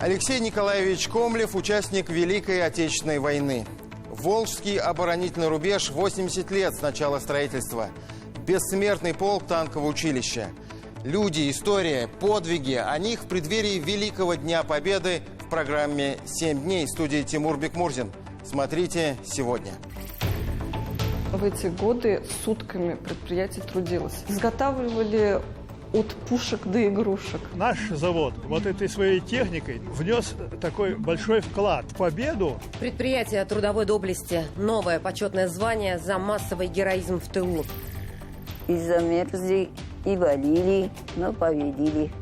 Алексей Николаевич Комлев – участник Великой Отечественной войны. Волжский оборонительный рубеж – 80 лет с начала строительства. Бессмертный полк танкового училища. Люди, история, подвиги. О них в преддверии Великого Дня Победы в программе «7 дней» в студии Тимур Бекмурзин. Смотрите сегодня. В эти годы сутками предприятие трудилось. Изготавливали от пушек до игрушек. Наш завод вот этой своей техникой внес такой большой вклад в победу. Предприятие трудовой доблести. Новое почетное звание за массовый героизм в тылу. И замерзли, и валили, но победили.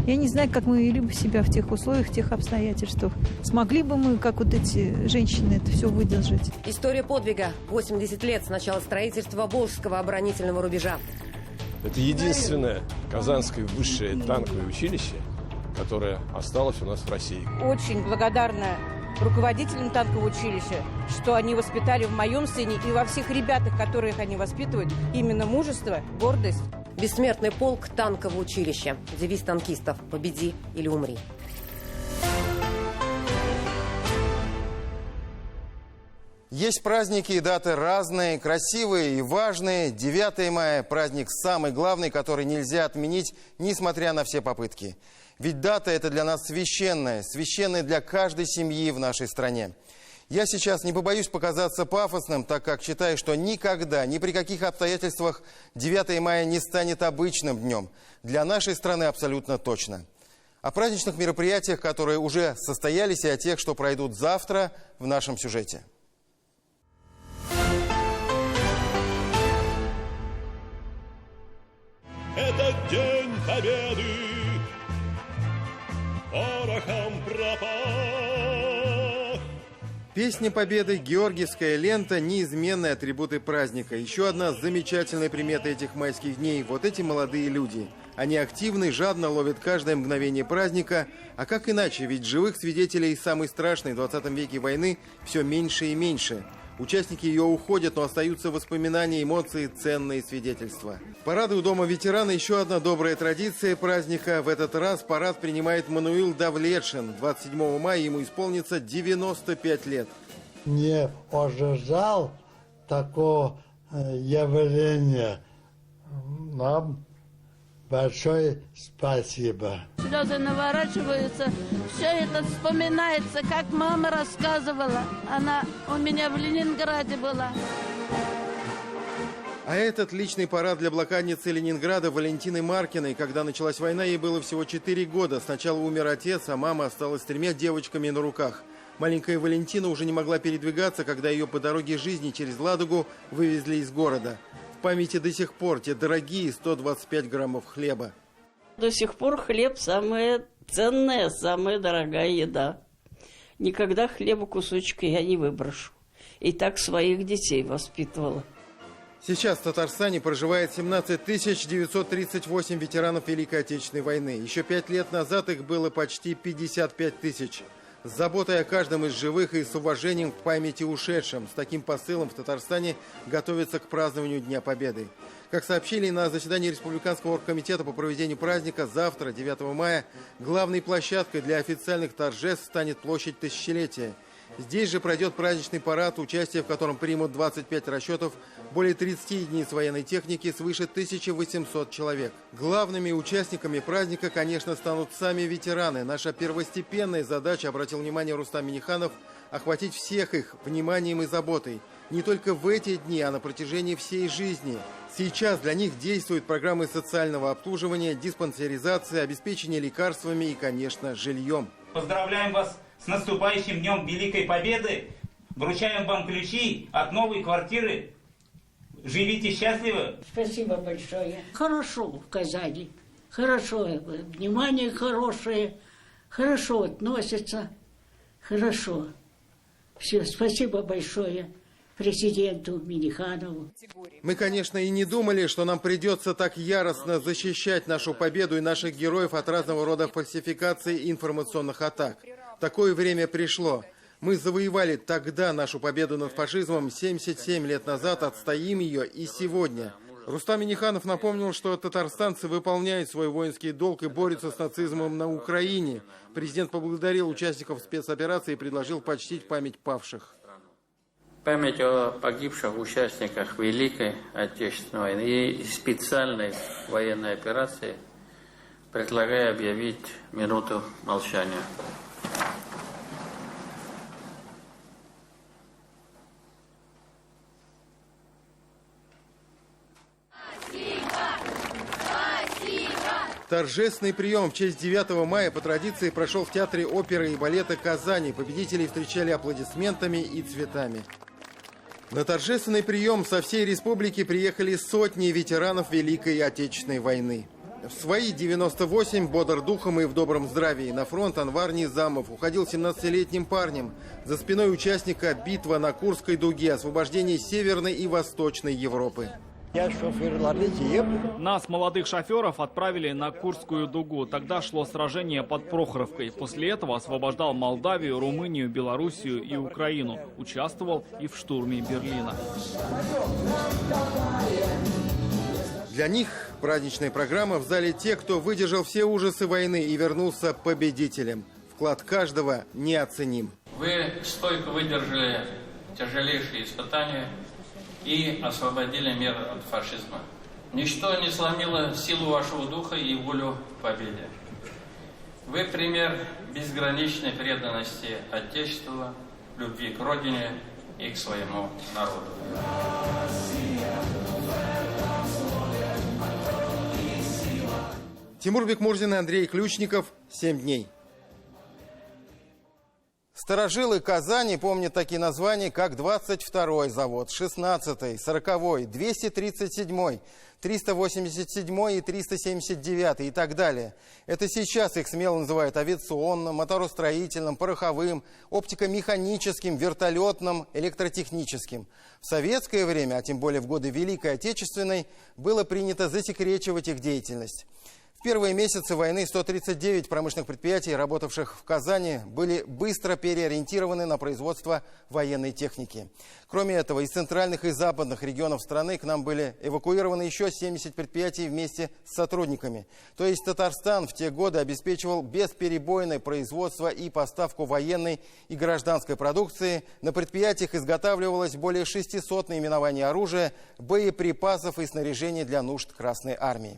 Я не знаю, как мы вели бы себя в тех условиях, в тех обстоятельствах. Смогли бы мы, как вот эти женщины, это все выдержать? История подвига. 80 лет с начала строительства Волжского оборонительного рубежа. Это единственное казанское высшее танковое училище, которое осталось у нас в России. Очень благодарна руководителям танкового училища, что они воспитали в моем сыне и во всех ребятах, которых они воспитывают, именно мужество, гордость. Бессмертный полк танкового училища. Девиз танкистов «Победи или умри». Есть праздники и даты разные, красивые и важные. 9 мая – праздник самый главный, который нельзя отменить, несмотря на все попытки. Ведь дата – это для нас священная, священная для каждой семьи в нашей стране. Я сейчас не побоюсь показаться пафосным, так как считаю, что никогда, ни при каких обстоятельствах 9 мая не станет обычным днем. Для нашей страны абсолютно точно. О праздничных мероприятиях, которые уже состоялись, и о тех, что пройдут завтра, в нашем сюжете. Этот день победы порохом пропах. Песня Победы, георгиевская лента – неизменные атрибуты праздника. Еще одна замечательная примета этих майских дней – вот эти молодые люди. Они активны, жадно ловят каждое мгновение праздника. А как иначе, ведь живых свидетелей самой страшной в 20 веке войны все меньше и меньше. Участники ее уходят, но остаются воспоминания, эмоции, ценные свидетельства. Парады у Дома ветерана – еще одна добрая традиция праздника. В этот раз парад принимает Мануил Давлетшин. 27 мая ему исполнится 95 лет. Не ожидал такого явления. Нам большое спасибо. Слезы наворачиваются, все это вспоминается, как мама рассказывала. Она у меня в Ленинграде была. А этот личный парад для блокадницы Ленинграда Валентины Маркиной. Когда началась война, ей было всего 4 года. Сначала умер отец, а мама осталась с 3 девочками на руках. Маленькая Валентина уже не могла передвигаться, когда ее по дороге жизни через Ладогу вывезли из города. В памяти до сих пор те дорогие 125 граммов хлеба. До сих пор хлеб самая ценная, самая дорогая еда. Никогда хлеба кусочка я не выброшу. И так своих детей воспитывала. Сейчас в Татарстане проживает 17 938 ветеранов Великой Отечественной войны. Еще 5 лет назад их было почти 55 тысяч. С заботой о каждом из живых и с уважением к памяти ушедшим. С таким посылом в Татарстане готовятся к празднованию Дня Победы. Как сообщили на заседании Республиканского оргкомитета по проведению праздника, завтра, 9 мая, главной площадкой для официальных торжеств станет площадь Тысячелетия. Здесь же пройдет праздничный парад, участие в котором примут 25 расчетов, более 30 единиц военной техники, свыше 1800 человек. Главными участниками праздника, конечно, станут сами ветераны. Наша первостепенная задача, обратил внимание Рустам Минниханов, охватить всех их вниманием и заботой. Не только в эти дни, а на протяжении всей жизни. Сейчас для них действуют программы социального обслуживания, диспансеризации, обеспечения лекарствами и, конечно, жильем. Поздравляем вас с наступающим Днем Великой Победы. Вручаем вам ключи от новой квартиры. Живите счастливо. Спасибо большое. Хорошо в Казани. Хорошо. Внимание хорошее. Хорошо относятся. Хорошо. Все, спасибо большое президенту Минниханову. Мы, конечно, и не думали, что нам придется так яростно защищать нашу победу и наших героев от разного рода фальсификаций и информационных атак. Такое время пришло. Мы завоевали тогда нашу победу над фашизмом, 77 лет назад, отстоим ее и сегодня. Рустам Минниханов напомнил, что татарстанцы выполняют свой воинский долг и борются с нацизмом на Украине. Президент поблагодарил участников спецоперации и предложил почтить память павших. Память о погибших участниках Великой Отечественной войны и специальной военной операции предлагаю объявить минуту молчания. Торжественный прием в честь 9 мая по традиции прошел в Театре оперы и балета Казани. Победителей встречали аплодисментами и цветами. На торжественный прием со всей республики приехали сотни ветеранов Великой Отечественной войны. В свои 98, бодр духом и в добром здравии, на фронт Анвар Низамов уходил 17-летним парнем. За спиной участника битва на Курской дуге, освобождение Северной и Восточной Европы. Нас, молодых шоферов, отправили на Курскую дугу. Тогда шло сражение под Прохоровкой. После этого освобождал Молдавию, Румынию, Белоруссию и Украину. Участвовал и в штурме Берлина. Для них праздничная программа в зале те, кто выдержал все ужасы войны и вернулся победителем. Вклад каждого неоценим. Вы стойко выдержали тяжелейшие испытания и освободили мир от фашизма. Ничто не сломило силу вашего духа и волю к победе. Вы пример безграничной преданности Отечеству, любви к Родине и к своему народу. Тимур Бекмурзин и Андрей Ключников. 7 дней. Старожилы Казани помнят такие названия, как 22-й завод, 16-й, 40-й, 237-й, 387-й и 379-й и так далее. Это сейчас их смело называют авиационным, моторостроительным, пороховым, оптико-механическим, вертолетным, электротехническим. В советское время, а тем более в годы Великой Отечественной, было принято засекречивать их деятельность. В первые месяцы войны 139 промышленных предприятий, работавших в Казани, были быстро переориентированы на производство военной техники. Кроме этого, из центральных и западных регионов страны к нам были эвакуированы еще 70 предприятий вместе с сотрудниками. То есть Татарстан в те годы обеспечивал бесперебойное производство и поставку военной и гражданской продукции. На предприятиях изготавливалось более 600 наименований оружия, боеприпасов и снаряжения для нужд Красной Армии.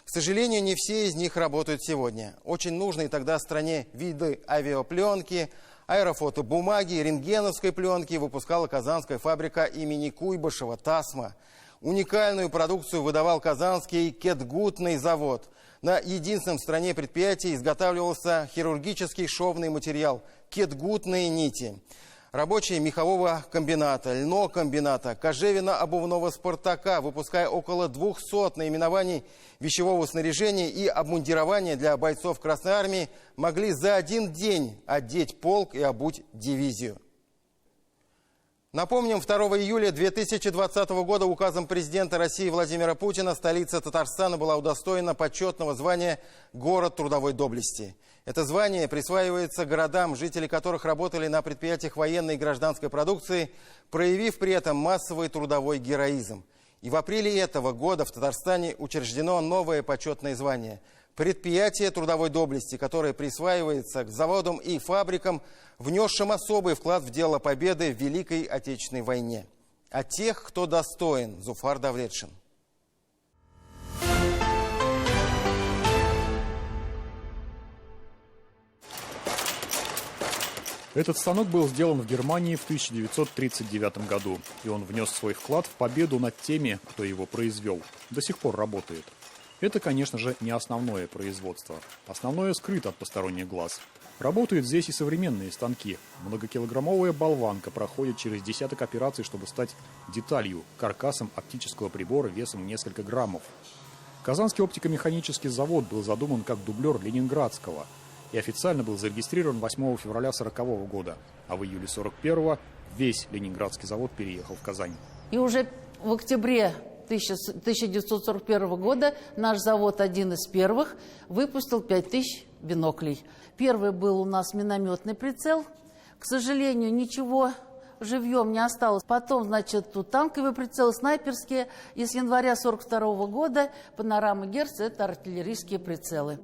К сожалению, не все из них работают сегодня. Очень нужные тогда стране виды авиапленки, аэрофотобумаги, рентгеновской пленки выпускала казанская фабрика имени Куйбышева «Тасма». Уникальную продукцию выдавал казанский кетгутный завод. На единственном в стране предприятии изготавливался хирургический шовный материал – кетгутные нити. Рабочие мехового комбината, льнокомбината, кожевенно-обувного «Спартака», выпуская около 200 наименований вещевого снаряжения и обмундирования для бойцов Красной Армии, могли за один день одеть полк и обуть дивизию. Напомним, 2 июля 2020 года указом президента России Владимира Путина столица Татарстана была удостоена почетного звания «Город трудовой доблести». Это звание присваивается городам, жители которых работали на предприятиях военной и гражданской продукции, проявив при этом массовый трудовой героизм. И в апреле этого года в Татарстане учреждено новое почетное звание – предприятие трудовой доблести, которое присваивается к заводам и фабрикам, внесшим особый вклад в дело победы в Великой Отечественной войне. А тех, кто достоин. Зуфар Давлетшин. Этот станок был сделан в Германии в 1939 году, и он внес свой вклад в победу над теми, кто его произвел. До сих пор работает. Это, конечно же, не основное производство. Основное скрыто от посторонних глаз. Работают здесь и современные станки. Многокилограммовая болванка проходит через десяток операций, чтобы стать деталью, каркасом оптического прибора весом несколько граммов. Казанский оптико-механический завод был задуман как дублер Ленинградского и официально был зарегистрирован 8 февраля 1940 года, а в июле 1941 весь Ленинградский завод переехал в Казань. И уже в октябре 1941 года наш завод, один из первых, выпустил 5000 биноклей. Первый был у нас минометный прицел. К сожалению, ничего живьем не осталось. Потом, значит, тут танковые прицелы, снайперские. И с января 1942 года панорама Герц – это артиллерийские прицелы.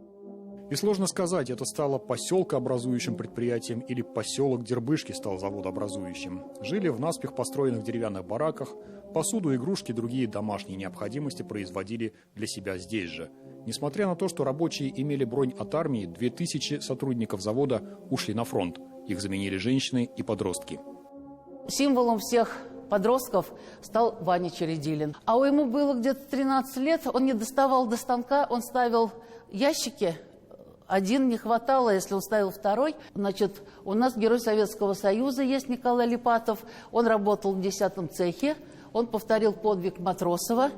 И сложно сказать, это стало поселкообразующим предприятием или поселок Дербышки стал заводообразующим. Жили в наспех построенных деревянных бараках, посуду, игрушки, другие домашние необходимости производили для себя здесь же. Несмотря на то, что рабочие имели бронь от армии, 2000 сотрудников завода ушли на фронт. Их заменили женщины и подростки. Символом всех подростков стал Ваня Чередилин. А ему было где-то 13 лет, он не доставал до станка, он ставил ящики. Один не хватало, если он ставил второй. Значит, у нас герой Советского Союза есть Николай Липатов. Он работал в 10-м цехе. Он повторил подвиг Матросова.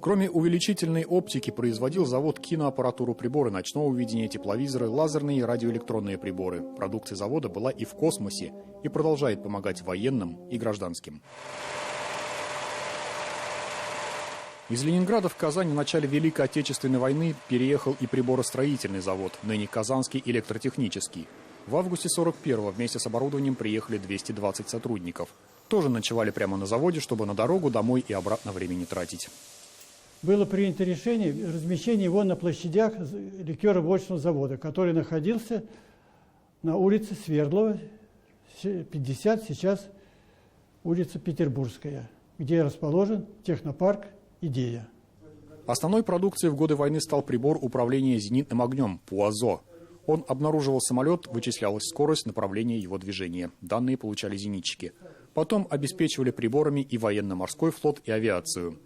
Кроме увеличительной оптики, производил завод киноаппаратуру, приборы ночного видения, тепловизоры, лазерные и радиоэлектронные приборы. Продукция завода была и в космосе, и продолжает помогать военным и гражданским. Из Ленинграда в Казань в начале Великой Отечественной войны переехал и приборостроительный завод, ныне Казанский электротехнический. В августе 1941-го вместе с оборудованием приехали 220 сотрудников. Тоже ночевали прямо на заводе, чтобы на дорогу домой и обратно времени тратить. Было принято решение размещения его на площадях ликероводочного завода, который находился на улице Свердлова, 50, сейчас улица Петербургская, где расположен технопарк «Идея». Основной продукцией в годы войны стал прибор управления зенитным огнем ПУАЗО. Он обнаруживал самолет, вычислялась скорость, направление его движения. Данные получали зенитчики. Потом обеспечивали приборами и военно-морской флот, и авиацию.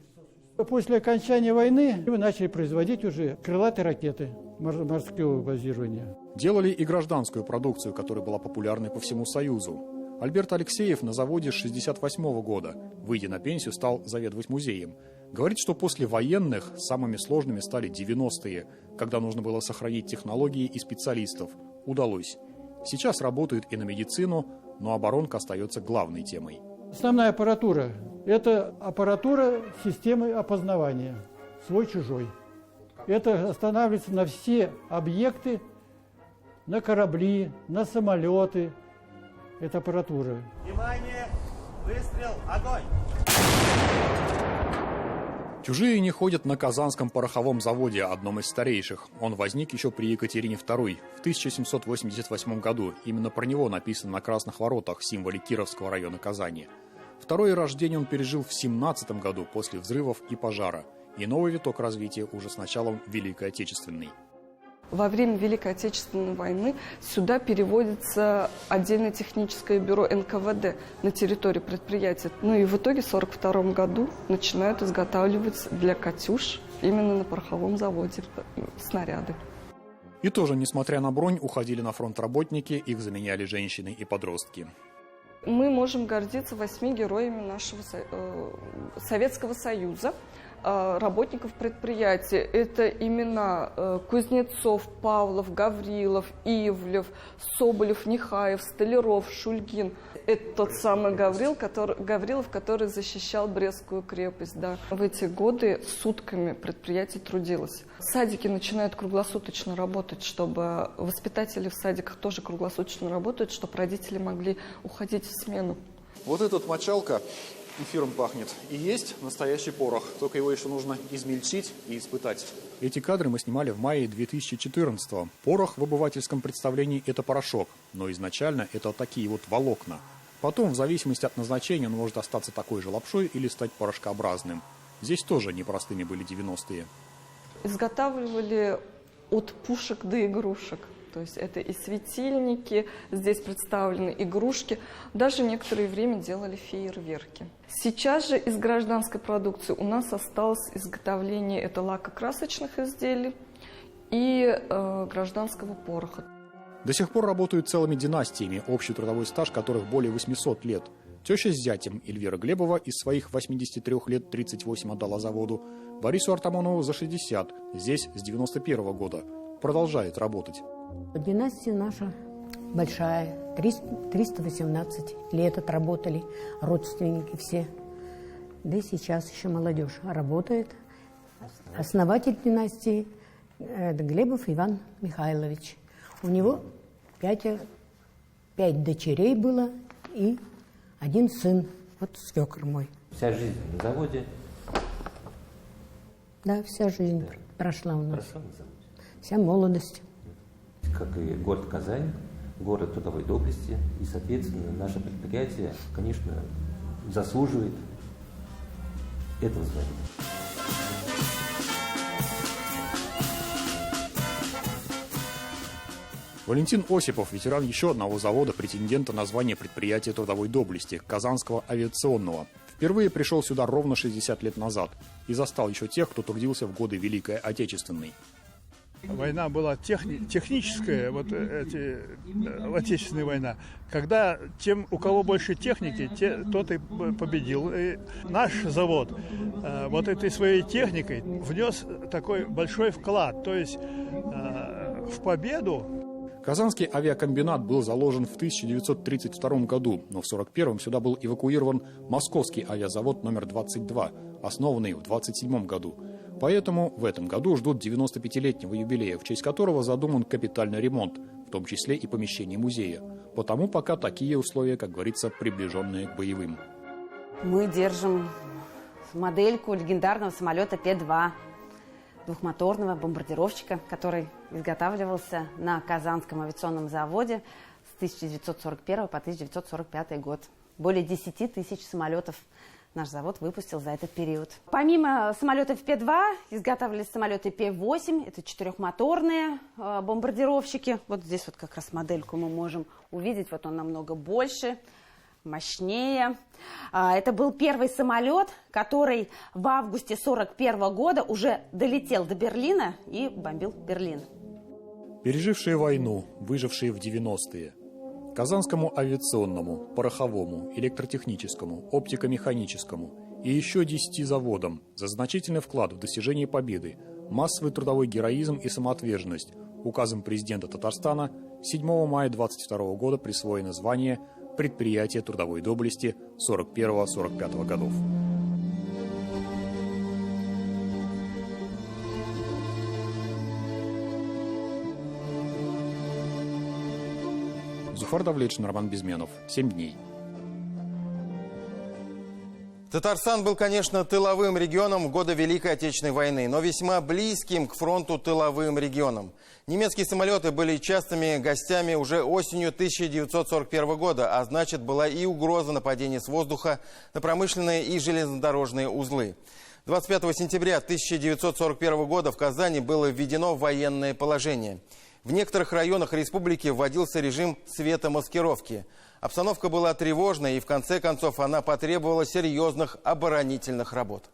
После окончания войны мы начали производить уже крылатые ракеты морского базирования. Делали и гражданскую продукцию, которая была популярной по всему Союзу. Альберт Алексеев на заводе с 1968 года, выйдя на пенсию, стал заведовать музеем. Говорит, что после военных самыми сложными стали 90-е, когда нужно было сохранить технологии и специалистов. Удалось. Сейчас работают и на медицину, но оборонка остается главной темой. Основная аппаратура – это аппаратура системы опознавания свой-чужой. Это останавливается на все объекты, на корабли, на самолеты. Это аппаратура. Внимание! Выстрел! Огонь! Чужие не ходят на Казанском пороховом заводе, одном из старейших. Он возник еще при Екатерине II в 1788 году. Именно про него написано на красных воротах, символе Кировского района Казани. Второе рождение он пережил в 17 году после взрывов и пожара. И новый виток развития уже с началом Великой Отечественной. Во время Великой Отечественной войны сюда переводится отдельное техническое бюро НКВД на территории предприятия. Ну и в итоге в 1942 году начинают изготавливать для «Катюш» именно на пороховом заводе снаряды. И тоже, несмотря на бронь, уходили на фронт работники, их заменяли женщины и подростки. Мы можем гордиться 8 героями нашего Советского Союза, работников предприятия. Это имена Кузнецов, Павлов, Гаврилов, Ивлев, Соболев, Нехаев, Столяров, Шульгин. Это тот самый Гаврилов, который защищал Брестскую крепость. Да. В эти годы сутками предприятие трудилось. Садики начинают круглосуточно работать, чтобы воспитатели в садиках тоже круглосуточно работают, чтобы родители могли уходить в смену. Вот эта мочалка эфиром пахнет. И есть настоящий порох, только его еще нужно измельчить и испытать. Эти кадры мы снимали в мае 2014-го. Порох в обывательском представлении – это порошок, но изначально это такие вот волокна. Потом, в зависимости от назначения, он может остаться такой же лапшой или стать порошкообразным. Здесь тоже непростыми были 90-е. Изготавливали от пушек до игрушек. То есть это и светильники, здесь представлены игрушки. Даже некоторое время делали фейерверки. Сейчас же из гражданской продукции у нас осталось изготовление это лакокрасочных изделий и гражданского пороха. До сих пор работают целыми династиями, общий трудовой стаж которых более 800 лет. Теща с зятем Эльвира Глебова из своих 83 лет 38 отдала заводу. Борису Артамонову за 60, здесь с 91 года. Продолжает работать. Династия наша большая, 318 лет отработали, родственники все. Да и сейчас еще молодежь работает. Основатель династии Глебов Иван Михайлович. У него 5 дочерей было и один сын, вот свекр мой. Вся жизнь на заводе? Да, вся жизнь прошла у нас. Вся молодость. Как и город Казань, город трудовой доблести. И, соответственно, наше предприятие, конечно, заслуживает этого звания. Валентин Осипов, ветеран еще одного завода, претендента на звание предприятия трудовой доблести – Казанского авиационного. Впервые пришел сюда ровно 60 лет назад и застал еще тех, кто трудился в годы Великой Отечественной. Война была техническая, Отечественная война. Когда тем, у кого больше техники, тот и победил. И наш завод вот этой своей техникой внес такой большой вклад, то есть в победу. Казанский авиакомбинат был заложен в 1932 году, но в 1941 сюда был эвакуирован Московский авиазавод номер 22, основанный в 1927 году. Поэтому в этом году ждут 95-летнего юбилея, в честь которого задуман капитальный ремонт, в том числе и помещение музея. Потому пока такие условия, как говорится, приближенные к боевым. Мы держим модельку легендарного самолета П-2, двухмоторного бомбардировщика, который изготавливался на Казанском авиационном заводе с 1941 по 1945 год. Более 10 тысяч самолетов наш завод выпустил за этот период. Помимо самолетов П-2 изготавливались самолеты П-8, это четырехмоторные бомбардировщики. Вот здесь вот как раз модельку мы можем увидеть, вот он намного больше, мощнее. Это был первый самолет, который в августе 1941 года уже долетел до Берлина и бомбил Берлин. Пережившие войну, выжившие в 90-е. Казанскому авиационному, пороховому, электротехническому, оптико-механическому и еще 10 заводам за значительный вклад в достижение победы, массовый трудовой героизм и самоотверженность указом президента Татарстана 7 мая 1922 года присвоено звание предприятия трудовой доблести 41-45 годов. Зуфар Давлетшин, Роман Безменов. 7 дней. Татарстан был, конечно, тыловым регионом в годы Великой Отечественной войны, но весьма близким к фронту тыловым регионом. Немецкие самолеты были частыми гостями уже осенью 1941 года, а значит, была и угроза нападения с воздуха на промышленные и железнодорожные узлы. 25 сентября 1941 года в Казани было введено военное положение. В некоторых районах республики вводился режим светомаскировки. Обстановка была тревожной, и в конце концов она потребовала серьезных оборонительных работ.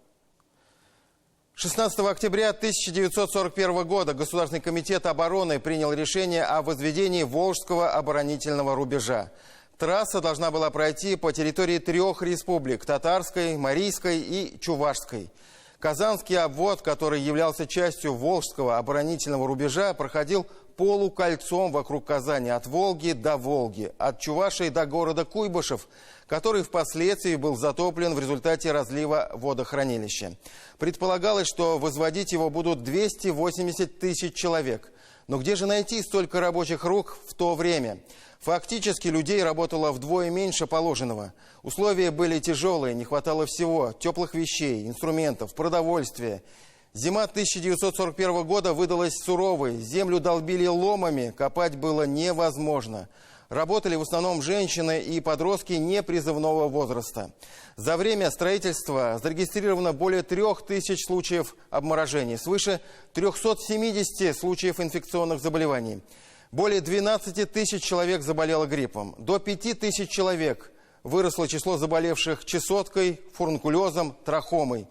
16 октября 1941 года Государственный комитет обороны принял решение о возведении Волжского оборонительного рубежа. Трасса должна была пройти по территории 3 республик – Татарской, Марийской и Чувашской. Казанский обвод, который являлся частью Волжского оборонительного рубежа, проходил полукольцом вокруг Казани от Волги до Волги, от Чувашии до города Куйбышев, который впоследствии был затоплен в результате разлива водохранилища. Предполагалось, что возводить его будут 280 тысяч человек. Но где же найти столько рабочих рук в то время? Фактически людей работало вдвое меньше положенного. Условия были тяжелые, не хватало всего – теплых вещей, инструментов, продовольствия. Зима 1941 года выдалась суровой, землю долбили ломами, копать было невозможно. Работали в основном женщины и подростки непризывного возраста. За время строительства зарегистрировано более 3000 случаев обморожений, свыше 370 случаев инфекционных заболеваний. Более 12 тысяч человек заболело гриппом. До 5000 человек выросло число заболевших чесоткой, фурункулезом, трахомой.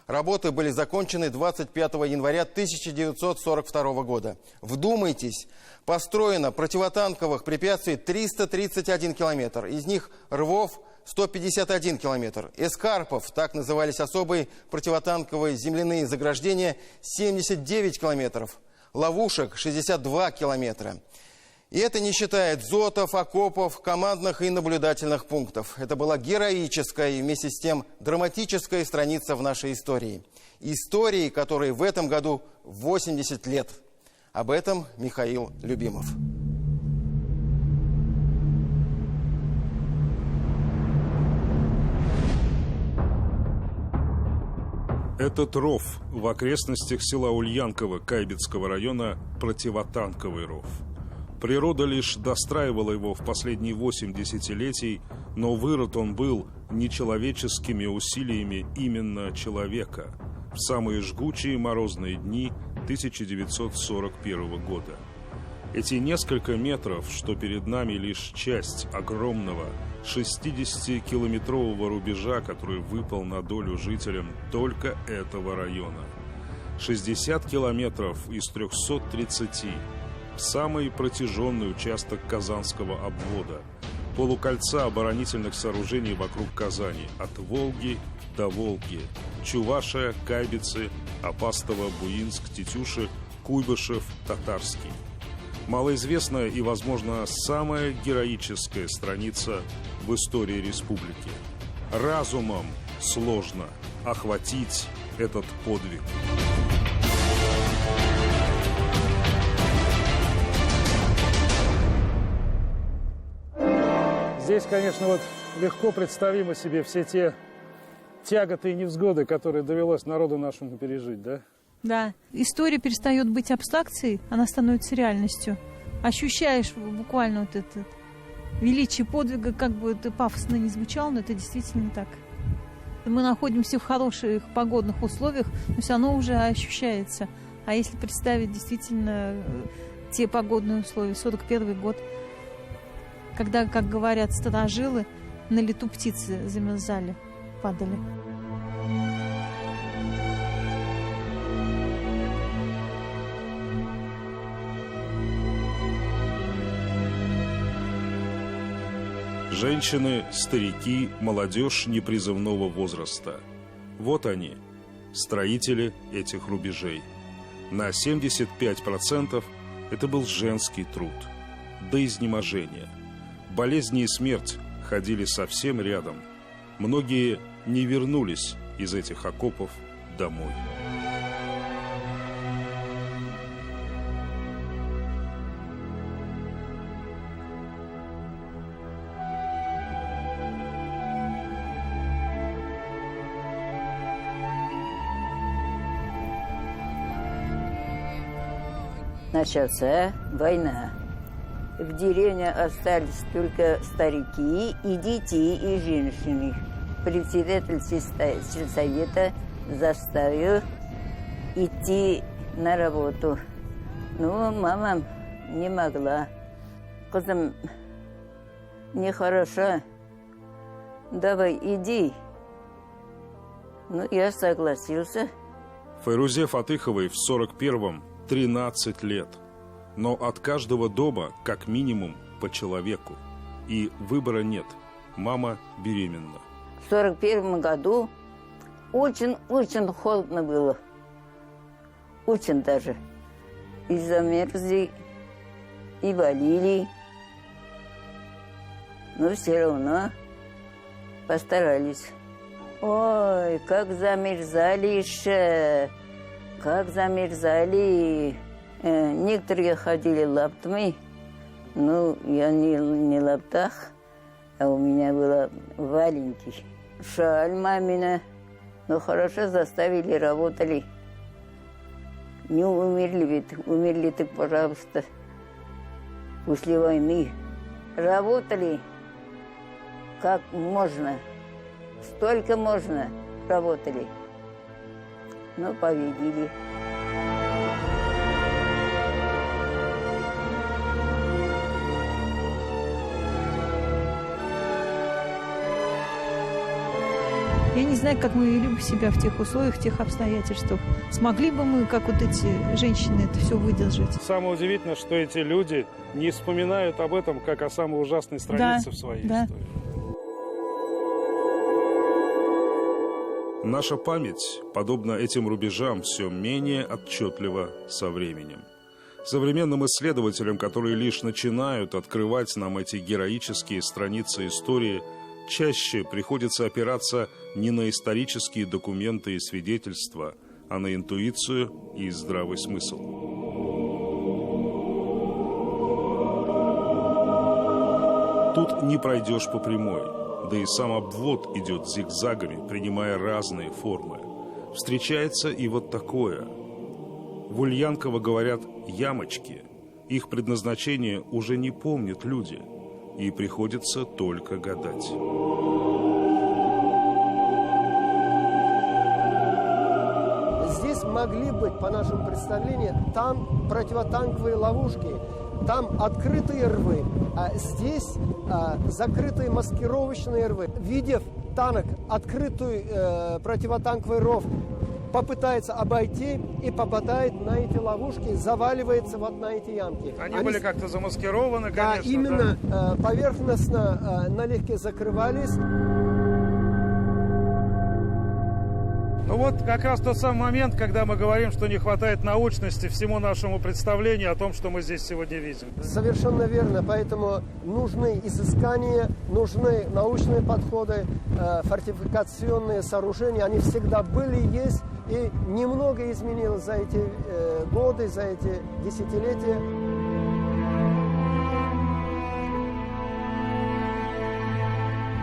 Работы были закончены 25 января 1942 года. Вдумайтесь, построено противотанковых препятствий 331 километр, из них рвов 151 километр, эскарпов, так назывались особые противотанковые земляные заграждения, 79 километров, ловушек 62 километра. И это не считая дзотов, окопов, командных и наблюдательных пунктов. Это была героическая и вместе с тем драматическая страница в нашей истории. Истории, которой в этом году 80 лет. Об этом Михаил Любимов. Этот ров в окрестностях села Ульянково Кайбецкого района противотанковый ров. Природа лишь достраивала его в последние 8 десятилетий, но вырыт он был нечеловеческими усилиями именно человека в самые жгучие морозные дни 1941 года. Эти несколько метров, что перед нами, лишь часть огромного 60-километрового рубежа, который выпал на долю жителям только этого района. 60 километров из 330 в самый протяженный участок Казанского обвода, полукольца оборонительных сооружений вокруг Казани, от Волги до Волги, Чувашия, Кайбицы, Апастово, Буинск, Тетюши, Куйбышев, Татарский. Малоизвестная и, возможно, самая героическая страница в истории республики. Разумом сложно охватить этот подвиг. Здесь, конечно, вот легко представимо себе все те тяготы и невзгоды, которые довелось народу нашему пережить, да? Да. История перестает быть абстракцией, она становится реальностью. Ощущаешь буквально вот это величие подвига, как бы это пафосно не звучало, но это действительно так. Мы находимся в хороших погодных условиях, но все равно уже ощущается. А если представить действительно те погодные условия, 41 год, когда, как говорят старожилы, на лету птицы замерзали, падали. Женщины, старики, молодежь непризывного возраста. Вот они, строители этих рубежей. На 75% это был женский труд, до изнеможения. Болезни и смерть ходили совсем рядом. Многие не вернулись из этих окопов домой. Начался война. В деревне остались только старики и дети, и женщины. Председатель сельсовета заставил идти на работу. Но мама не могла. Кызым, нехорошо. Давай, иди. Ну, я согласился. Файрузе Фатыховой в 41-м 13 лет. Но от каждого дома как минимум по человеку. И выбора нет. Мама беременна. В 41 году очень холодно было. Очень даже. И замерзли, и болели. Но все равно постарались. Ой, как замерзали еще. Как замерзали. Некоторые ходили лаптами. Ну, я не лаптах, а у меня было валенки. Шаль мамина. Но хорошо заставили, работали. Не умерли ведь. Умерли так, пожалуйста, после войны. Работали как можно. Столько можно работали. Но победили. Я не знаю, как мы вели бы себя в тех условиях, в тех обстоятельствах. Смогли бы мы, как вот эти женщины, это все выдержать? Самое удивительное, что эти люди не вспоминают об этом, как о самой ужасной странице в своей истории. Наша память, подобно этим рубежам, все менее отчетлива со временем. Современным исследователям, которые лишь начинают открывать нам эти героические страницы истории, чаще приходится опираться не на исторические документы и свидетельства, а на интуицию и здравый смысл. Тут не пройдешь по прямой, да и сам обвод идет зигзагами, принимая разные формы. встречается и вот такое. В Ульянково говорят «ямочки». Их предназначение уже не помнят люди, и приходится только гадать. Здесь могли быть, по нашему представлению, там противотанковые ловушки, там открытые рвы, а здесь закрытые маскировочные рвы. Видев танк, открытый противотанковый ров, попытается обойти и попадает на эти ловушки, заваливается вот на эти ямки. Они были как-то замаскированы, да, конечно. Именно да? Поверхностно налегке закрывались. Ну вот как раз тот самый момент, когда мы говорим, что не хватает научности всему нашему представлению о том, что мы здесь сегодня видим. Совершенно верно. Поэтому нужны изыскания, нужны научные подходы, фортификационные сооружения. Они всегда были и есть. И немного изменилось за эти годы, за эти десятилетия.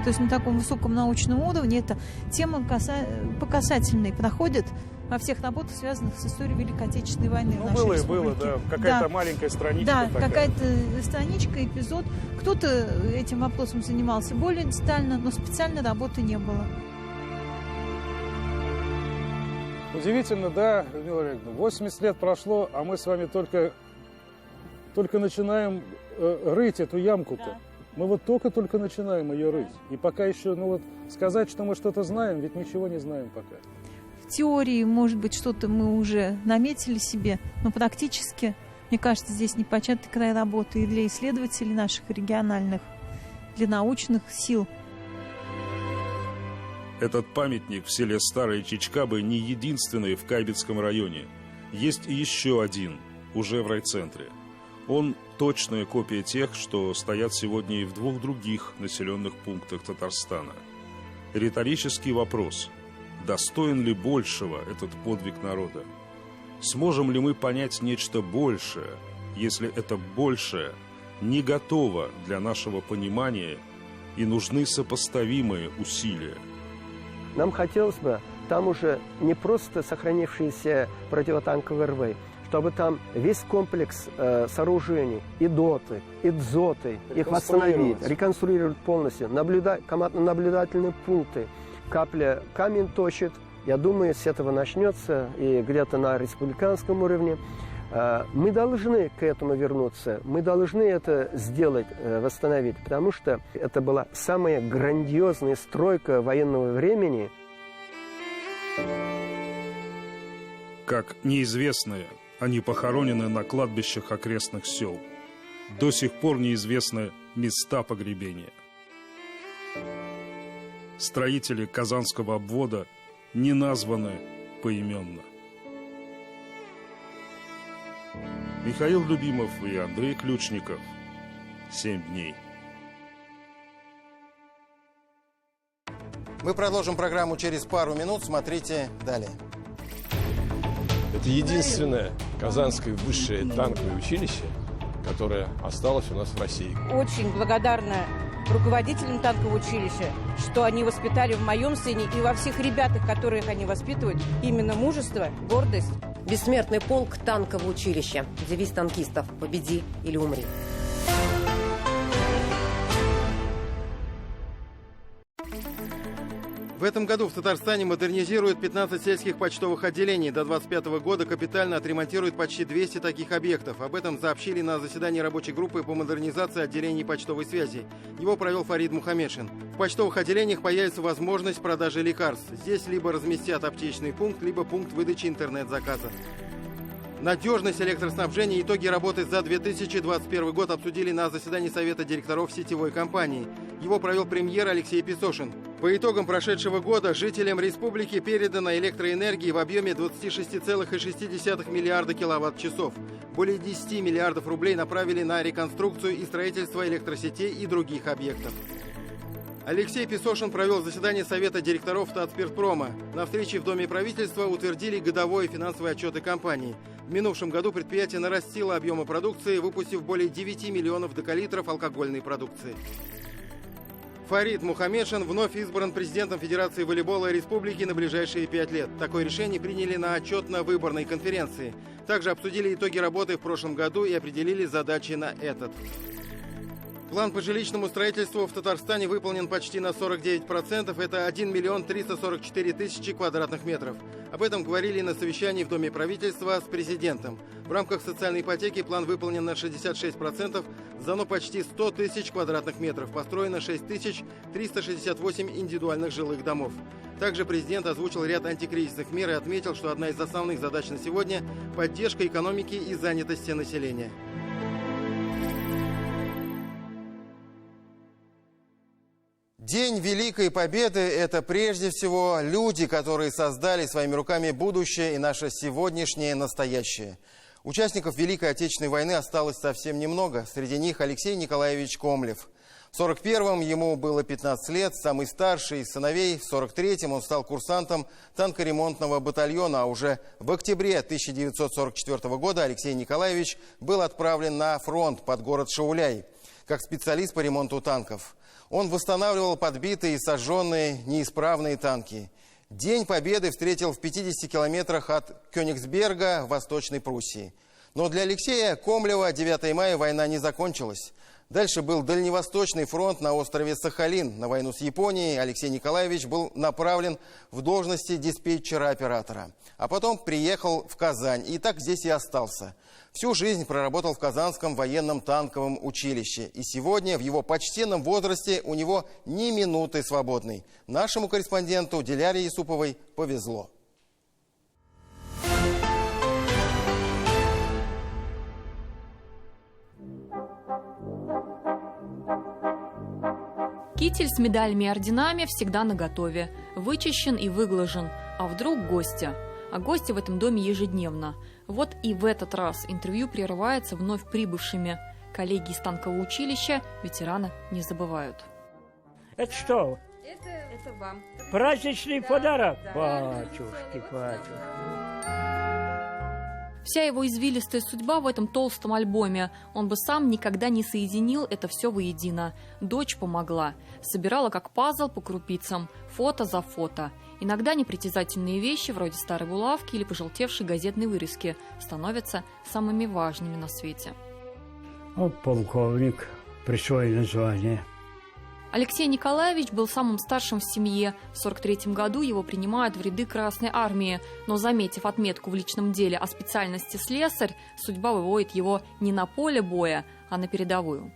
То есть на таком высоком научном уровне эта тема по касательной проходит во всех работах, связанных с историей Великой Отечественной войны. Ну, было и было, да. Какая-то маленькая страничка. Да, такая. Какая-то страничка, эпизод. Кто-то этим вопросом занимался более детально, но специальной работы не было. Удивительно, да, Людмила Олеговна, 80 лет прошло, а мы с вами только начинаем рыть эту ямку-то. Да. Мы вот только начинаем ее рыть. И пока еще, сказать, что мы что-то знаем, ведь ничего не знаем пока. В теории, может быть, что-то мы уже наметили себе, но практически, мне кажется, здесь непочатый край работы и для исследователей наших региональных, для научных сил. Этот памятник в селе Старые Чичкабы не единственный в Кайбицком районе. Есть и еще один, уже в райцентре. Он точная копия тех, что стоят сегодня и в двух других населенных пунктах Татарстана. Риторический вопрос: достоин ли большего этот подвиг народа? Сможем ли мы понять нечто большее, если это большее не готово для нашего понимания и нужны сопоставимые усилия? Нам хотелось бы там уже не просто сохранившиеся противотанковые рвы, чтобы там весь комплекс сооружений, и ДОТы, и ДЗОТы, их восстановить, реконструировать полностью, командно-наблюдательные пункты. Капля камень точит. Я думаю, с этого начнется и где-то на республиканском уровне. Мы должны к этому вернуться, мы должны это сделать, восстановить, потому что это была самая грандиозная стройка военного времени. Как неизвестные, они похоронены на кладбищах окрестных сел. До сих пор неизвестны места погребения. Строители Казанского обвода не названы поименно. Михаил Любимов и Андрей Ключников. 7 дней. Мы продолжим программу через пару минут. Смотрите далее. Это единственное казанское высшее танковое училище, которое осталось у нас в России. Очень благодарна руководителям танкового училища, что они воспитали в моем сыне и во всех ребятах, которых они воспитывают, именно мужество, гордость. Бессмертный полк танкового училища. Девиз танкистов: победи или умри. В этом году в Татарстане модернизируют 15 сельских почтовых отделений. До 2025 года капитально отремонтируют почти 200 таких объектов. Об этом сообщили на заседании рабочей группы по модернизации отделений почтовой связи. Его провел Фарид Мухаммедшин. В почтовых отделениях появится возможность продажи лекарств. Здесь либо разместят аптечный пункт, либо пункт выдачи интернет-заказа. Надежность электроснабжения и итоги работы за 2021 год обсудили на заседании Совета директоров сетевой компании. Его провел премьер Алексей Песошин. По итогам прошедшего года жителям республики передано электроэнергии в объеме 26,6 миллиарда киловатт-часов. Более 10 миллиардов рублей направили на реконструкцию и строительство электросетей и других объектов. Алексей Песошин провел заседание Совета директоров Татспиртпрома. На встрече в Доме правительства утвердили годовые финансовые отчеты компании. В минувшем году предприятие нарастило объемы продукции, выпустив более 9 миллионов декалитров алкогольной продукции. Фарид Мухаммедшин вновь избран президентом Федерации волейбола Республики на ближайшие 5 лет. Такое решение приняли на отчетно-выборной конференции. Также обсудили итоги работы в прошлом году и определили задачи на этот. План по жилищному строительству в Татарстане выполнен почти на 49%. Это 1 миллион 344 тысячи квадратных метров. Об этом говорили на совещании в Доме правительства с президентом. В рамках социальной ипотеки план выполнен на 66%. Сдано почти 100 тысяч квадратных метров. Построено 6368 индивидуальных жилых домов. Также президент озвучил ряд антикризисных мер и отметил, что одна из основных задач на сегодня – поддержка экономики и занятости населения. День Великой Победы – это прежде всего люди, которые создали своими руками будущее и наше сегодняшнее настоящее. Участников Великой Отечественной войны осталось совсем немного. Среди них Алексей Николаевич Комлев. В 41-м ему было 15 лет, самый старший из сыновей. В 43-м он стал курсантом танкоремонтного батальона, а уже в октябре 1944 года Алексей Николаевич был отправлен на фронт под город Шауляй как специалист по ремонту танков. Он восстанавливал подбитые и сожженные неисправные танки. День Победы встретил в 50 километрах от Кёнигсберга в Восточной Пруссии. Но для Алексея Комлева 9 мая война не закончилась. Дальше был Дальневосточный фронт на острове Сахалин. На войну с Японией Алексей Николаевич был направлен в должности диспетчера-оператора. А потом приехал в Казань и так здесь и остался. Всю жизнь проработал в Казанском военном танковом училище. И сегодня в его почтенном возрасте у него ни минуты свободной. Нашему корреспонденту Диляре Юсуповой повезло. Китель с медалями и орденами всегда наготове, вычищен и выглажен. А вдруг гостя? А гости в этом доме ежедневно. Вот и в этот раз интервью прерывается вновь прибывшими. Коллеги из танкового училища ветерана не забывают. Это что? Это вам. Праздничный подарок? Да. Батюшки, батюшки. Вся его извилистая судьба в этом толстом альбоме. Он бы сам никогда не соединил это все воедино. Дочь помогла. Собирала как пазл по крупицам, фото за фото. Иногда непритязательные вещи, вроде старой булавки или пожелтевшей газетной вырезки, становятся самыми важными на свете. Вот полковник, присвоенное звание. Алексей Николаевич был самым старшим в семье. В 1943 году его принимают в ряды Красной Армии. Но, заметив отметку в личном деле о специальности слесарь, судьба выводит его не на поле боя, а на передовую.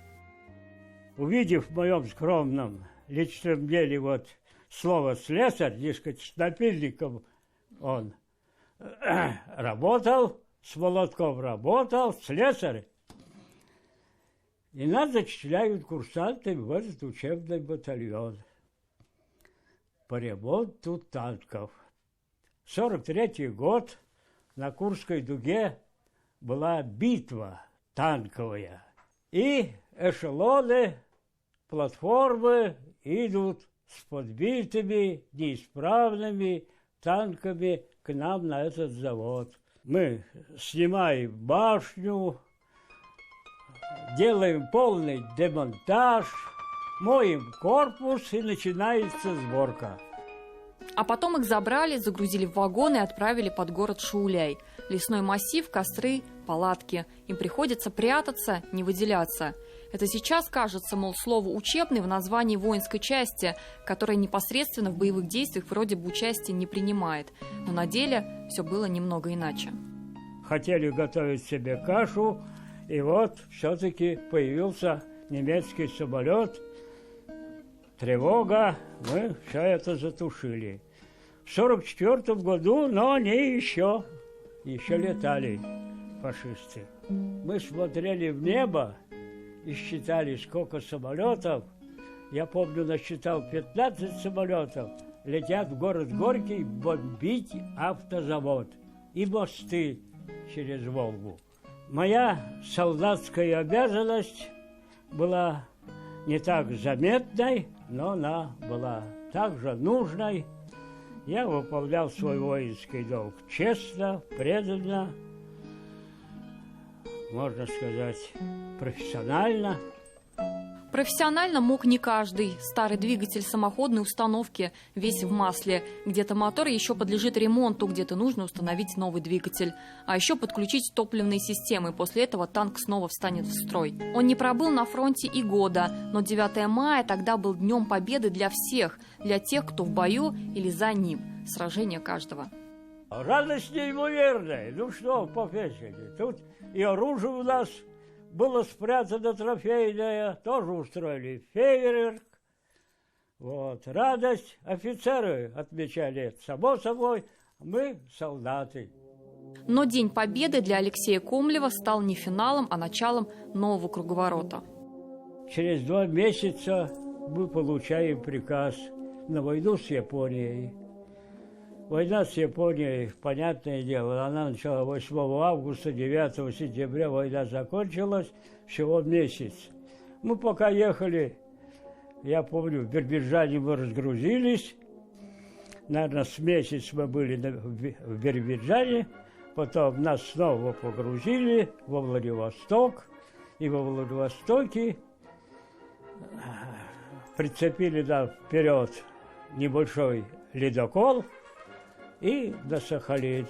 Увидев в моем скромном личном деле вот слово «слесарь», дескать, с напильником он работал, с молотком работал, слесарь. И нас зачисляют курсантами в этот учебный батальон по ремонту танков. 1943 год на Курской дуге была битва танковая. И эшелоны, платформы идут с подбитыми, неисправными танками к нам на этот завод. Мы снимаем башню, делаем полный демонтаж, моем корпус, и начинается сборка. А потом их забрали, загрузили в вагоны и отправили под город Шауляй. Лесной массив, костры, палатки. Им приходится прятаться, не выделяться. Это сейчас кажется, мол, слово «учебный» в названии воинской части, которая непосредственно в боевых действиях вроде бы участия не принимает. Но на деле все было немного иначе. Хотели готовить себе кашу, и вот все-таки появился немецкий самолет. Тревога, мы все это затушили. В 1944 году, но они еще летали, фашисты. Мы смотрели в небо и считали, сколько самолетов. Я помню, насчитал 15 самолетов. Летят в город Горький бомбить автозавод и мосты через Волгу. Моя солдатская обязанность была не так заметной, но она была также нужной. Я выполнял свой воинский долг честно, преданно, можно сказать, профессионально. Профессионально мог не каждый. Старый двигатель самоходной установки, весь в масле. Где-то мотор еще подлежит ремонту, где-то нужно установить новый двигатель. А еще подключить топливные системы. После этого танк снова встанет в строй. Он не пробыл на фронте и года, но 9 мая тогда был Днем Победы для всех. Для тех, кто в бою или за ним. Сражение каждого. Радость неимоверная. Ну что, по-фешене. Тут и оружие у нас было спрятано трофейное, тоже устроили фейерверк. Вот. Радость офицеры отмечали это. Само собой, мы солдаты. Но День Победы для Алексея Комлева стал не финалом, а началом нового круговорота. Через 2 месяца мы получаем приказ на войну с Японией. Война с Японией, понятное дело, она начала 8 августа, 9 сентября война закончилась, всего месяц. Мы пока ехали, я помню, в Биробиджане мы разгрузились, наверное, с месяц мы были в Биробиджане, потом нас снова погрузили во Владивосток, и во Владивостоке прицепили нам вперед небольшой ледокол, и на Сахалин.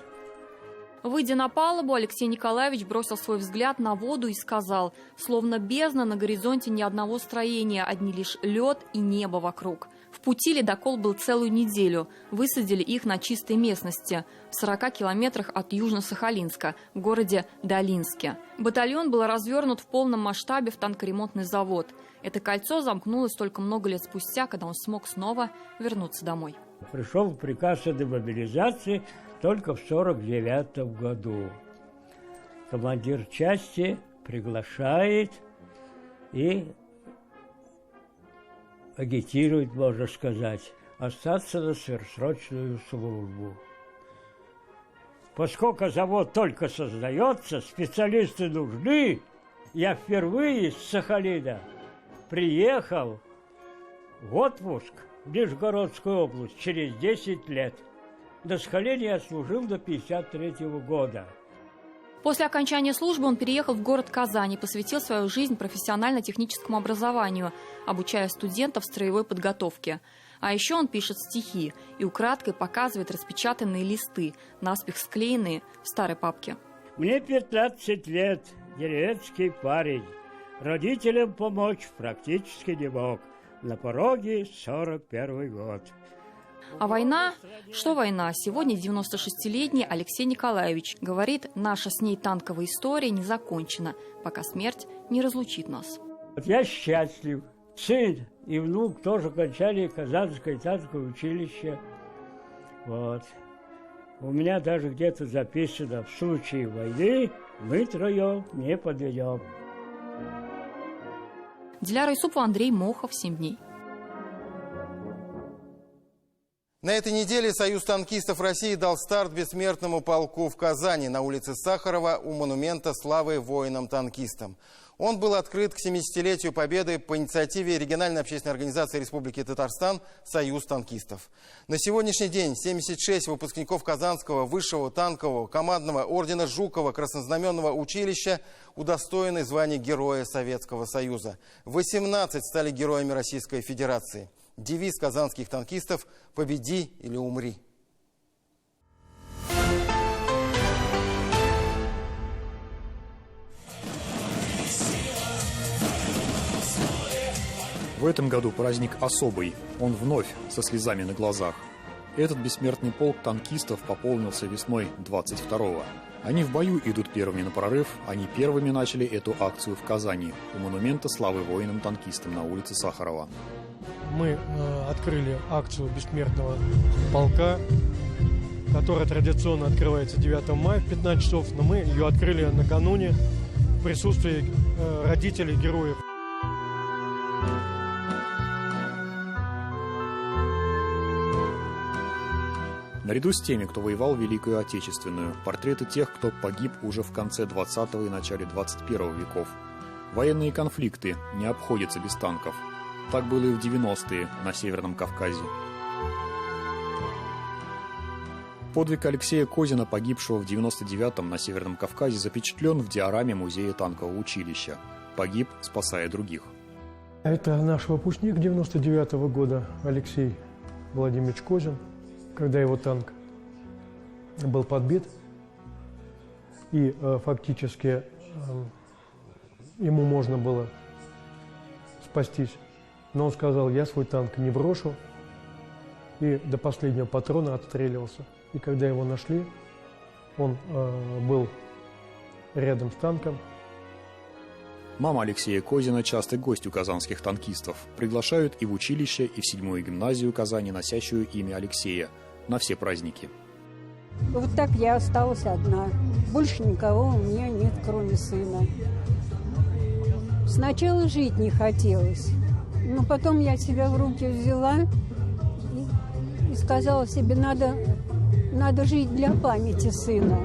Выйдя на палубу, Алексей Николаевич бросил свой взгляд на воду и сказал, словно бездна, на горизонте ни одного строения, одни лишь лед и небо вокруг. В пути ледокол был целую неделю. Высадили их на чистой местности, в 40 километрах от Южно-Сахалинска, в городе Долинске. Батальон был развернут в полном масштабе в танкоремонтный завод. Это кольцо замкнулось только много лет спустя, когда он смог снова вернуться домой. Пришел приказ о демобилизации только в 1949 году. Командир части приглашает и агитирует, можно сказать, остаться на сверхсрочную службу. Поскольку завод только создается, специалисты нужны, я впервые с Сахалина приехал в отпуск в Нижегородскую область через 10 лет. На Сахалине я служил до 1953 года. После окончания службы он переехал в город Казань и посвятил свою жизнь профессионально-техническому образованию, обучая студентов строевой подготовке. А еще он пишет стихи и украдкой показывает распечатанные листы, наспех склеенные в старой папке. Мне 15 лет, деревенский парень. Родителям помочь практически не мог. На пороге 41 год. А война? Что война? Сегодня 96-летний Алексей Николаевич говорит, наша с ней танковая история не закончена, пока смерть не разлучит нас. Я счастлив. Сын и внук тоже кончали Казанское танковое училище. Вот. У меня даже где-то записано, в случае войны мы троем не подведем. Диляра Юсупова, Андрей Мохов, 7 дней. На этой неделе Союз танкистов России дал старт бессмертному полку в Казани на улице Сахарова у монумента славы воинам-танкистам. Он был открыт к 70-летию Победы по инициативе региональной общественной организации Республики Татарстан «Союз танкистов». На сегодняшний день 76 выпускников Казанского высшего танкового командного ордена Жукова краснознаменного училища удостоены звания Героя Советского Союза. 18 стали героями Российской Федерации. Девиз казанских танкистов «Победи или умри». В этом году праздник особый. Он вновь со слезами на глазах. Этот бессмертный полк танкистов пополнился весной 22-го. Они в бою идут первыми на прорыв. Они первыми начали эту акцию в Казани, у монумента славы воинам-танкистам на улице Сахарова. Мы открыли акцию бессмертного полка, которая традиционно открывается 9 мая в 15 часов, но мы ее открыли накануне в присутствии родителей героев. Наряду с теми, кто воевал в Великую Отечественную, портреты тех, кто погиб уже в конце 20-го и начале 21 веков. Военные конфликты не обходятся без танков. Так было и в 90-е на Северном Кавказе. Подвиг Алексея Козина, погибшего в 99-м на Северном Кавказе, запечатлен в диораме музея танкового училища. Погиб, спасая других. Это наш выпускник 99-го года Алексей Владимирович Козин, когда его танк был подбит, и фактически ему можно было спастись. Но он сказал: я свой танк не брошу, и до последнего патрона отстреливался. И когда его нашли, он был рядом с танком. Мама Алексея Козина частый гость у казанских танкистов. Приглашают и в училище, и в 7-ю гимназию Казани, носящую имя Алексея, на все праздники. Вот так я осталась одна. Больше никого у меня нет, кроме сына. Сначала жить не хотелось, но потом я себя в руки взяла и сказала себе, надо жить для памяти сына.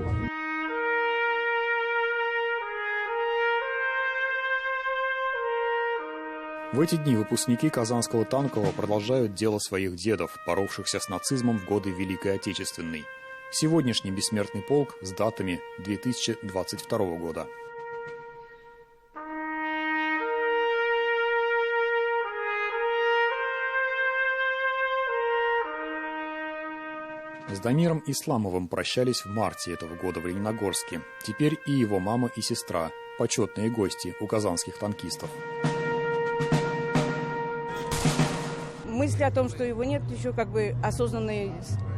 В эти дни выпускники Казанского танкового продолжают дело своих дедов, боровшихся с нацизмом в годы Великой Отечественной. Сегодняшний бессмертный полк с датами 2022 года. С Дамиром Исламовым прощались в марте этого года в Лениногорске. Теперь и его мама и сестра – почетные гости у казанских танкистов. Мысли о том, что его нет, еще как бы осознанной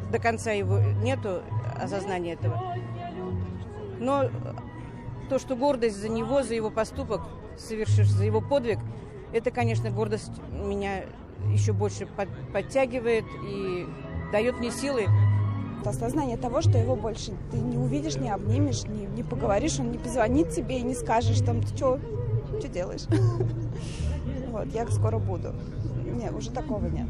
до конца его нету, осознания этого. Но то, что гордость за него, за его поступок, совершивший, за его подвиг, это, конечно, гордость меня еще больше подтягивает и дает мне силы. Осознание того, что его больше ты не увидишь, не обнимешь, не поговоришь, он не позвонит тебе и не скажешь, там, ты что делаешь? Вот, я скоро буду. Нет, уже такого нет.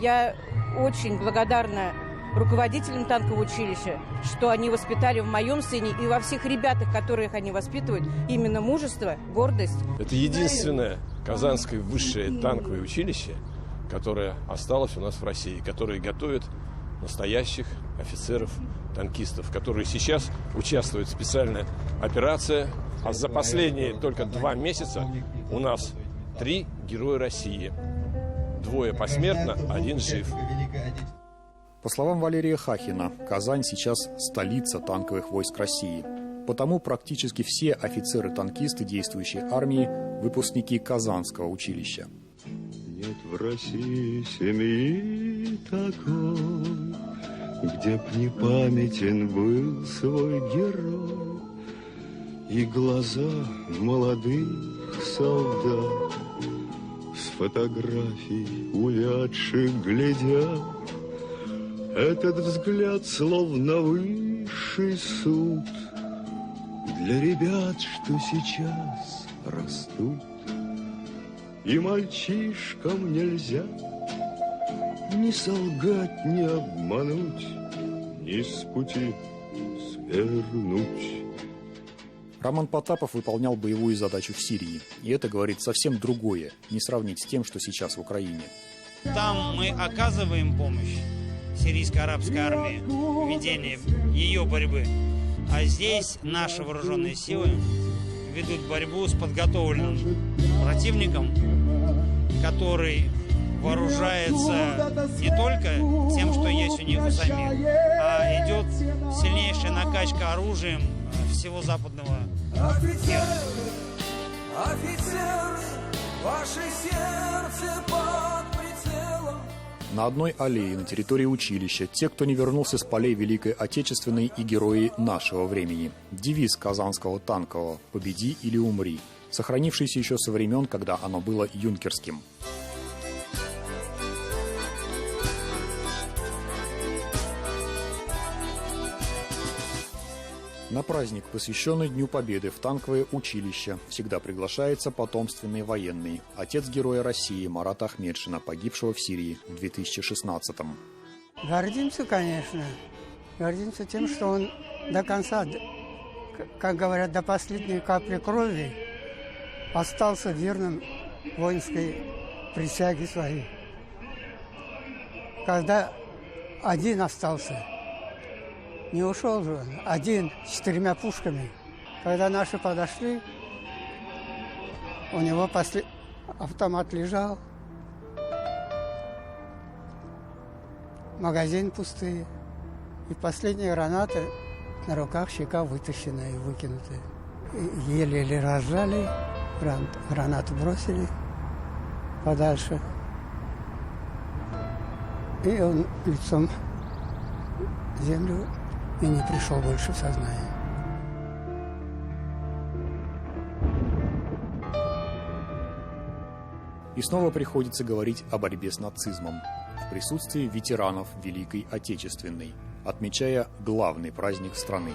Я очень благодарна руководителям танкового училища, что они воспитали в моем сыне и во всех ребятах, которых они воспитывают, именно мужество, гордость. Это единственное казанское высшее танковое училище, которое осталось у нас в России, которое готовит настоящих офицеров, танкистов, которые сейчас участвуют в специальной операции. А за последние только 2 месяца у нас 3 героя России. 2 посмертно, 1 жив. По словам Валерия Хахина, Казань сейчас столица танковых войск России. Потому практически все офицеры-танкисты действующей армии – выпускники Казанского училища. Нет в России семьи такой, где б не памятен был свой герой, и глаза молодых солдат с фотографий увядших глядят. Этот взгляд словно высший суд для ребят, что сейчас растут. И мальчишкам нельзя ни солгать, ни обмануть, ни с пути свернуть. Роман Потапов выполнял боевую задачу в Сирии. И это говорит совсем другое, не сравнить с тем, что сейчас в Украине. Там мы оказываем помощь сирийско-арабской армии в ведении ее борьбы. А здесь наши вооруженные силы ведут борьбу с подготовленным противником, который вооружается не только тем, что есть у них у самих, а идет сильнейшая накачка оружием всего западного мира. Офицеры, ваше сердце под прицелом. На одной аллее на территории училища те, кто не вернулся с полей Великой Отечественной, и герои нашего времени. Девиз Казанского танкового «Победи или умри», сохранившийся еще со времен, когда оно было юнкерским. На праздник, посвященный Дню Победы, в танковое училище всегда приглашается потомственный военный, отец героя России Марата Ахмедшина, погибшего в Сирии в 2016-м. Гордимся, конечно. Гордимся тем, что он до конца, как говорят, до последней капли крови остался верным воинской присяге своей. Когда один остался, не ушел же он, один с 4 пушками. Когда наши подошли, у него Автомат лежал. Магазин пустые. И последняя граната на руках, щека вытащенная и выкинутая. И еле-еле разжали, гранату бросили подальше. И он лицом в землю и не пришел больше в сознание. И снова приходится говорить о борьбе с нацизмом в присутствии ветеранов Великой Отечественной, отмечая главный праздник страны.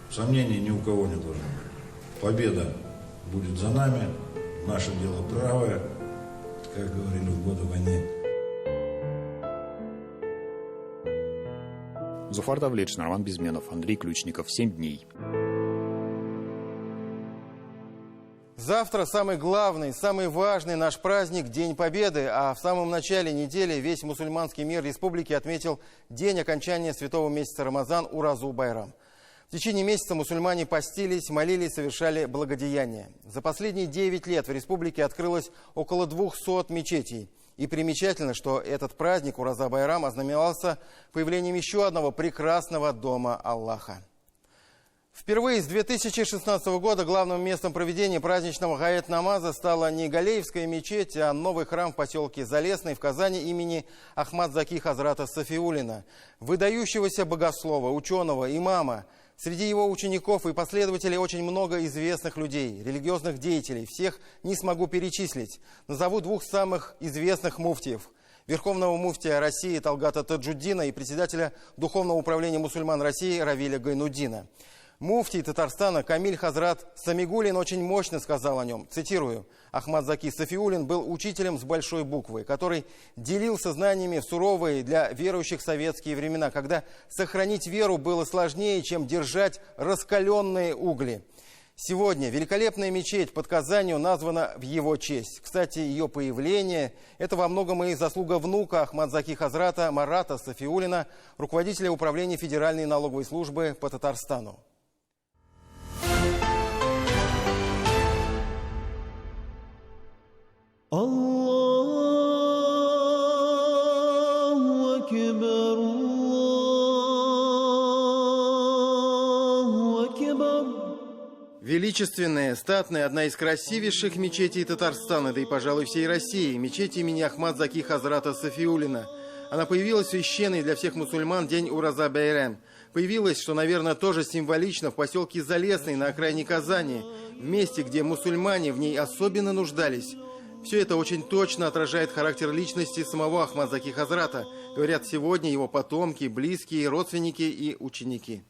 Сомнений ни у кого не должно быть. Победа будет за нами, наше дело правое, как говорили в годы войны. Зуфар Давлетшин, Роман Безменов, Андрей Ключников. 7 дней. Завтра самый главный, самый важный наш праздник – День Победы, а в самом начале недели весь мусульманский мир республики отметил день окончания святого месяца Рамазан Уразу-Байрам. В течение месяца мусульмане постились, молились, совершали благодеяния. За последние 9 лет в республике открылось около 200 мечетей. И примечательно, что этот праздник Ураза-Байрам ознаменовался появлением еще одного прекрасного дома Аллаха. Впервые с 2016 года главным местом проведения праздничного гаэт-намаза стала не Галеевская мечеть, а новый храм в поселке Залесный в Казани имени Ахмад-Заки Хазрата Сафиуллина, выдающегося богослова, ученого, имама. Среди его учеников и последователей очень много известных людей, религиозных деятелей. Всех не смогу перечислить. Назову 2 самых известных муфтиев. Верховного муфтия России Талгата Таджуддина и председателя Духовного управления мусульман России Равиля Гайнуддина. Муфтий Татарстана Камиль Хазрат Самигуллин очень мощно сказал о нем. Цитирую. Ахмад-Заки Сафиуллин был учителем с большой буквы, который делился знаниями в суровые для верующих советские времена, когда сохранить веру было сложнее, чем держать раскаленные угли. Сегодня великолепная мечеть под Казанью названа в его честь. Кстати, ее появление – это во многом и заслуга внука Ахмад-Заки Хазрата Марата Сафиуллина, руководителя управления Федеральной налоговой службы по Татарстану. Аллаху акбар, Аллаху акбар. Величественная, статная, одна из красивейших мечетей Татарстана, да и, пожалуй, всей России, мечеть имени Ахмад-Заки Хазрата Сафиуллина. Она появилась в священный для всех мусульман день Ураза-Байрам. Появилась, что, наверное, тоже символично, в поселке Залесный на окраине Казани, в месте, где мусульмане в ней особенно нуждались. Все это очень точно отражает характер личности самого Ахмад-Заки Хазрата, говорят сегодня его потомки, близкие, родственники и ученики.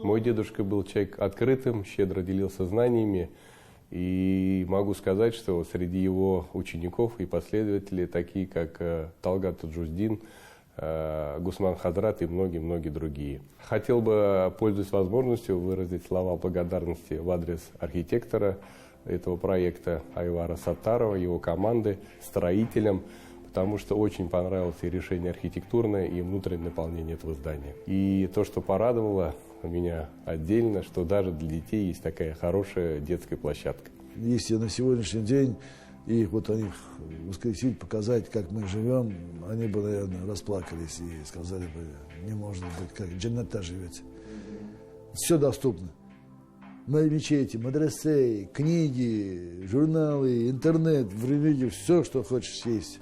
Мой дедушка был человек открытым, щедро делился знаниями. И могу сказать, что среди его учеников и последователей, такие как Талгат Таджуддин, Гусман Хазрат и многие-многие другие. Хотел бы, пользуясь возможностью, выразить слова благодарности в адрес архитектора этого проекта Айвара Саттарова, его команды, строителям, потому что очень понравилось и решение архитектурное, и внутреннее наполнение этого здания. И то, что порадовало меня отдельно, что даже для детей есть такая хорошая детская площадка. Если на сегодняшний день их вот они воскресить, показать, как мы живем, они бы, наверное, расплакались и сказали бы, не может быть, как в джаннате живете. Все доступно. Мои мечети, мадресе, книги, журналы, интернет, в религии, все, что хочешь, есть.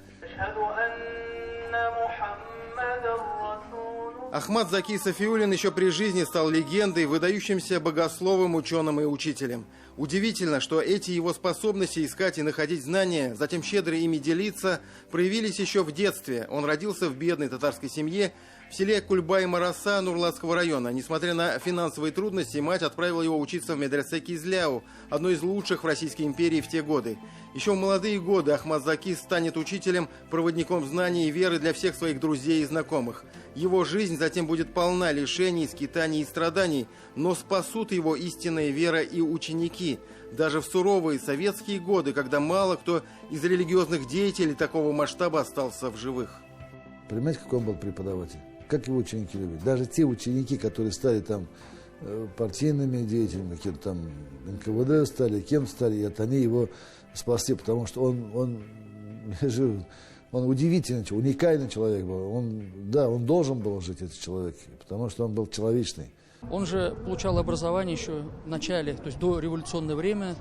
Ахмад-Заки Сафиуллин еще при жизни стал легендой, выдающимся богословом, ученым и учителем. Удивительно, что эти его способности искать и находить знания, затем щедро ими делиться, проявились еще в детстве. Он родился в бедной татарской семье в селе Кульбай-Мараса Нурлатского района. Несмотря на финансовые трудности, мать отправила его учиться в медресе Кизляу, одной из лучших в Российской империи в те годы. Еще в молодые годы Ахмад-Заки станет учителем, проводником знаний и веры для всех своих друзей и знакомых. Его жизнь затем будет полна лишений, скитаний и страданий, но спасут его истинная вера и ученики. Даже в суровые советские годы, когда мало кто из религиозных деятелей такого масштаба остался в живых. Понимаете, как он был преподаватель? Как его ученики любят? Даже те ученики, которые стали там партийными деятелями, какие-то там НКВД стали, кем стали, и они его спасли, потому что он удивительный, уникальный человек был. Он должен был жить, этот человек, потому что он был человечный. Он же получал образование еще в начале, то есть до революционное время.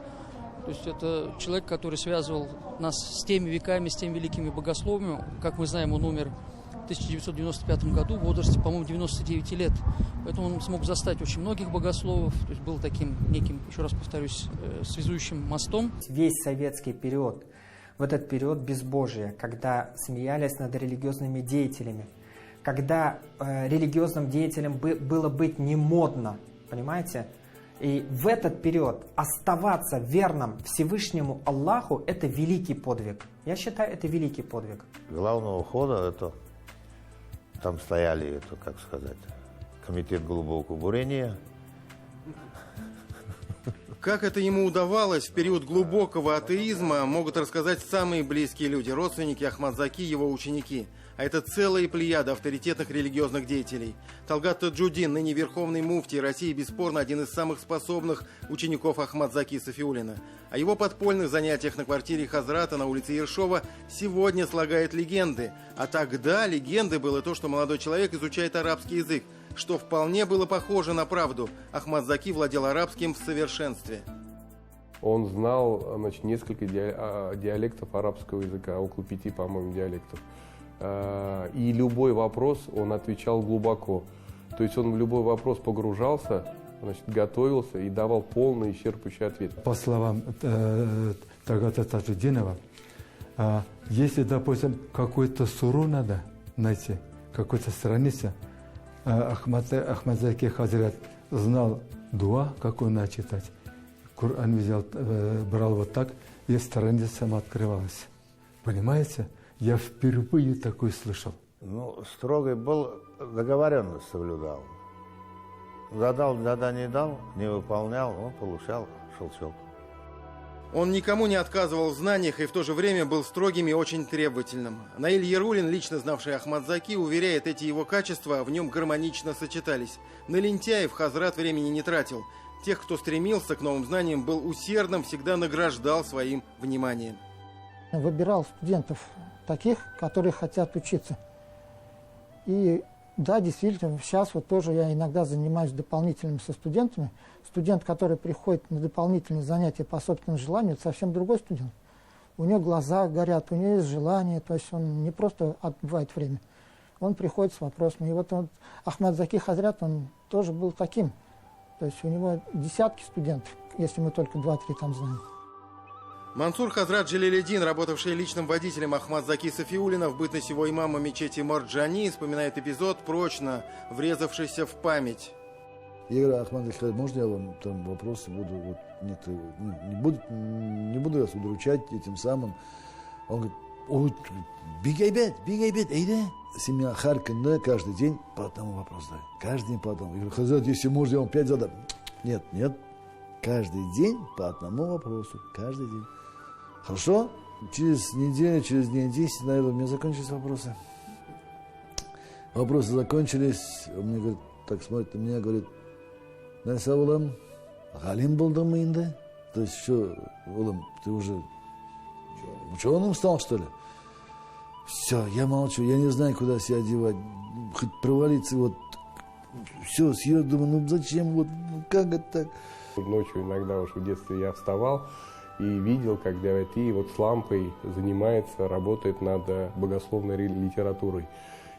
То есть это человек, который связывал нас с теми веками, с теми великими богословами. Как мы знаем, он умер в 1995 году в возрасте, по-моему, 99 лет. Поэтому он смог застать очень многих богословов. То есть был таким неким, еще раз повторюсь, связующим мостом. Весь советский период, в этот период безбожия, когда смеялись над религиозными деятелями, когда религиозным деятелям было быть не модно, понимаете? И в этот период оставаться верным Всевышнему Аллаху – это великий подвиг. Я считаю, это великий подвиг. Главного хода это там стояли, это, как сказать, комитет глубокого бурения. Как это ему удавалось в период глубокого атеизма, могут рассказать самые близкие люди, родственники Ахмадзаки, его ученики. А это целая плеяда авторитетных религиозных деятелей. Талгат Таджудин, ныне верховный муфтий России, бесспорно один из самых способных учеников Ахмадзаки Сафиуллина. О его подпольных занятиях на квартире Хазрата на улице Ершова сегодня слагает легенды. А тогда легендой было то, что молодой человек изучает арабский язык, что вполне было похоже на правду. Ахмадзаки владел арабским в совершенстве. Он знал, значит, несколько диалектов арабского языка, около 5, по-моему, диалектов. И любой вопрос он отвечал глубоко. То есть он в любой вопрос погружался, значит, готовился и давал полный исчерпывающий ответ. По словам Талгата Таджудинова, если, допустим, какую-то суру надо найти, какую-то страницу, Ахмадзаки Хазрат знал дуа, какую надо читать. Коран взял, брал вот так, и страница сама открывалась. Понимаете? Я впервые такой слышал. Ну, строгий был, договоренность соблюдал. Задал, задание дал, не выполнял, он получал щелчок. Он никому не отказывал в знаниях и в то же время был строгим и очень требовательным. Наиль Ярулин, лично знавший Ахмадзаки, уверяет, эти его качества в нем гармонично сочетались. На лентяев Хазрат времени не тратил. Тех, кто стремился к новым знаниям, был усердным, всегда награждал своим вниманием. Выбирал студентов таких, которые хотят учиться. И да, действительно, сейчас вот тоже я иногда занимаюсь дополнительным со студентами. Студент, который приходит на дополнительные занятия по собственному желанию, это совсем другой студент. У него глаза горят, у него есть желание, то есть он не просто отбывает время, он приходит с вопросами. И вот Ахмадзаки Хазрат, он тоже был таким. То есть у него десятки студентов, если мы только 2-3 там знаем. Мансур Хазрат Джалиледдин, работавший личным водителем Ахмадзаки Сафиуллина в бытность его имама мечети Марджани, вспоминает эпизод, прочно врезавшийся в память. Я говорю: Ахмадзаки, можно я вам там вопросы буду, вот, не буду вас удручать этим самым. Он говорит: бегай бед, эйда. Семья Харкина каждый день по одному вопросу дает. Каждый день по одному. Я говорю: Хазрат, если можно, я вам 5 задам. Нет. Каждый день по одному вопросу. Каждый день. Хорошо? Через неделю, через дней 10, наверное, у меня закончились вопросы. Вопросы закончились. Он мне говорит, так смотрит на меня, говорит: Найса улам, галим болдам инда. То есть, что, улам, ты уже ученым стал, что ли? Все, я молчу, я не знаю, куда себя одевать. Хоть провалиться, вот, все, съел, думаю, ну зачем, вот, как это так? Ночью иногда уж в детстве я вставал и видел, как Давати вот с лампой занимается, работает над богословной литературой.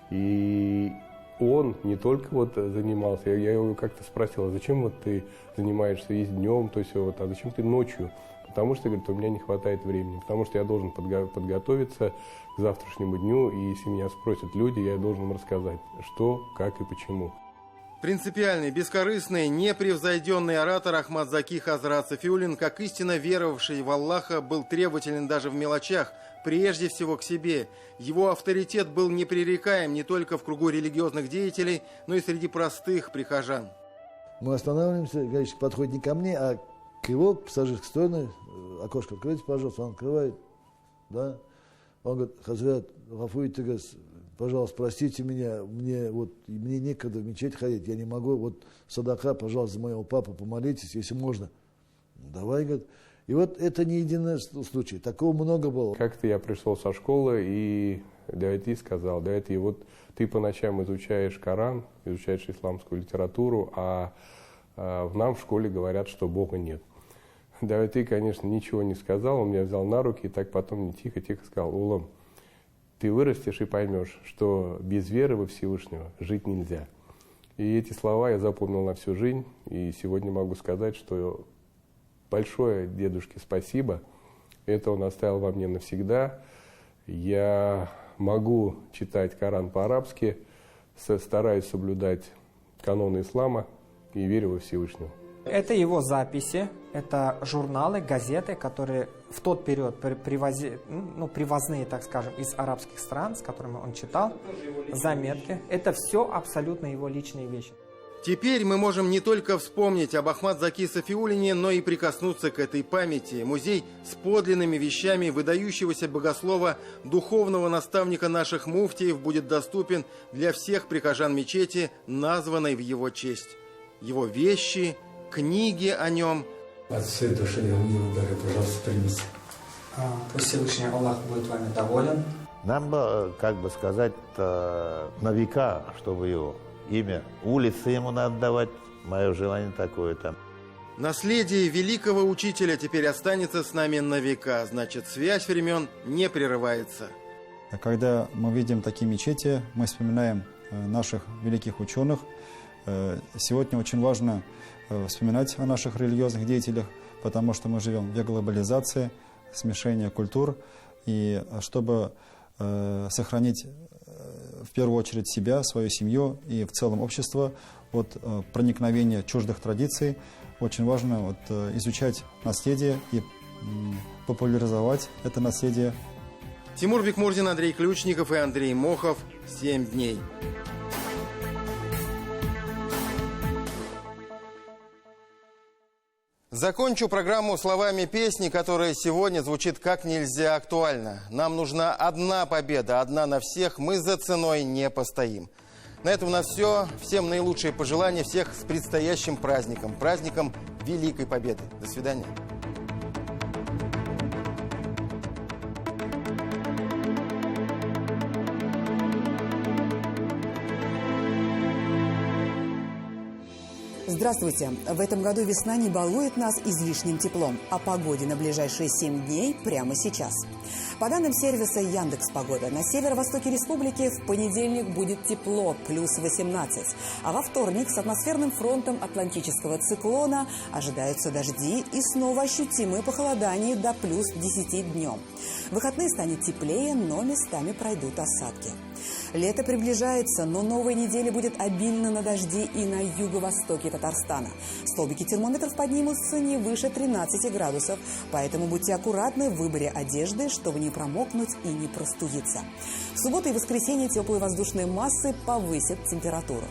И он не только вот занимался, я его как-то спросил: а зачем вот ты занимаешься весь днем, то есть вот, а зачем ты ночью? Потому что, говорит, у меня не хватает времени, потому что я должен подготовиться к завтрашнему дню, и если меня спросят люди, я должен им рассказать, что, как и почему. Принципиальный, бескорыстный, непревзойденный оратор Ахмадзаки Хазрат Сафиуллин, как истинно веровавший в Аллаха, был требователен даже в мелочах, прежде всего к себе. Его авторитет был непререкаем не только в кругу религиозных деятелей, но и среди простых прихожан. Мы останавливаемся, гаишник подходит не ко мне, а к его пассажирской стороне. Окошко откройте, пожалуйста. Он открывает, да. Он говорит: Хазрат, гафуйтегас, пожалуйста, простите меня, мне некогда в мечеть ходить, я не могу, вот садака, пожалуйста, за моего папу помолитесь, если можно. Давай, говорит. И вот это не единый случай, такого много было. Как-то я пришел со школы, и Давайте сказал, Давайте, вот ты по ночам изучаешь Коран, изучаешь исламскую литературу, а нам в школе говорят, что Бога нет. Давайте, конечно, ничего не сказал, он меня взял на руки и так потом тихо-тихо сказал: Улам, ты вырастешь и поймешь, что без веры во Всевышнего жить нельзя. И эти слова я запомнил на всю жизнь, и сегодня могу сказать, что большое дедушке спасибо, это он оставил во мне навсегда. Я могу читать Коран по-арабски, стараюсь соблюдать каноны ислама и верю во Всевышнего. Это его записи, это журналы, газеты, которые в тот период привозные, так скажем, из арабских стран, с которыми он читал, заметки. Это все абсолютно его личные вещи. Теперь мы можем не только вспомнить об Ахмад-Заки Сафиуллине, но и прикоснуться к этой памяти. Музей с подлинными вещами выдающегося богослова, духовного наставника наших муфтиев будет доступен для всех прихожан мечети, названной в его честь. Его вещи, книги о нем. От всей души я мило дарю, пожалуйста, примите. Пусть Всевышний Аллах будет вами доволен. Нам бы, как бы сказать, на века, чтобы его имя, улицы ему надо давать, мое желание такое там. Наследие великого учителя теперь останется с нами на века, значит, связь времен не прерывается. Когда мы видим такие мечети, мы вспоминаем наших великих ученых. Сегодня очень важно вспоминать о наших религиозных деятелях, потому что мы живем в век глобализации, смешения культур, и чтобы сохранить в первую очередь себя, свою семью и в целом общество от проникновения чуждых традиций, очень важно изучать наследие и популяризовать это наследие. Тимур Бекмурзин, Андрей Ключников и Андрей Мохов. 7 дней. Закончу программу словами песни, которая сегодня звучит как нельзя актуально. Нам нужна одна победа, одна на всех, мы за ценой не постоим. На этом у нас все. Всем наилучшие пожелания, всех с предстоящим праздником, праздником Великой Победы. До свидания. Здравствуйте! В этом году весна не балует нас излишним теплом. О погоде на ближайшие 7 дней прямо сейчас. По данным сервиса Яндекс.Погода, на северо-востоке республики в понедельник будет тепло, плюс 18. А во вторник с атмосферным фронтом атлантического циклона ожидаются дожди и снова ощутимые похолодания до плюс 10 днем. В выходные станет теплее, но местами пройдут осадки. Лето приближается, но новая неделя будет обильна на дожди и на юго-востоке Татарстана. Столбики термометров поднимутся не выше 13 градусов, поэтому будьте аккуратны в выборе одежды, чтобы не промокнуть и не простудиться. В субботу и воскресенье теплые воздушные массы повысят температуру.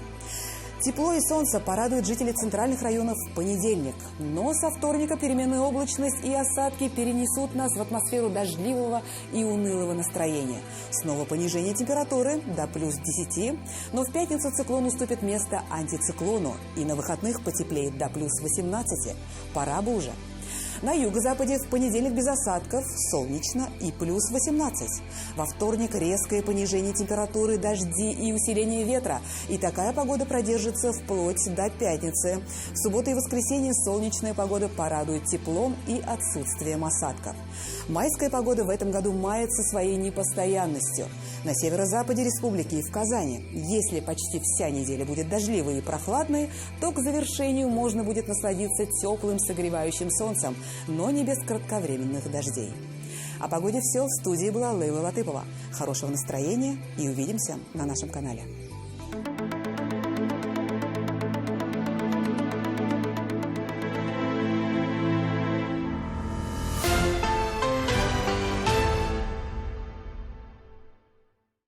Тепло и солнце порадуют жителей центральных районов в понедельник. Но со вторника переменная облачность и осадки перенесут нас в атмосферу дождливого и унылого настроения. Снова понижение температуры до плюс 10, но в пятницу циклон уступит место антициклону. И на выходных потеплеет до плюс 18. Пора бы уже. На юго-западе в понедельник без осадков, солнечно и плюс 18. Во вторник резкое понижение температуры, дожди и усиление ветра. И такая погода продержится вплоть до пятницы. В субботу и воскресенье солнечная погода порадует теплом и отсутствием осадков. Майская погода в этом году мается своей непостоянностью. На северо-западе республики и в Казани. Если почти вся неделя будет дождливой и прохладной, то к завершению можно будет насладиться теплым согревающим солнцем, но не без кратковременных дождей. О погоде все. В студии была Лейла Латыпова. Хорошего настроения и увидимся на нашем канале.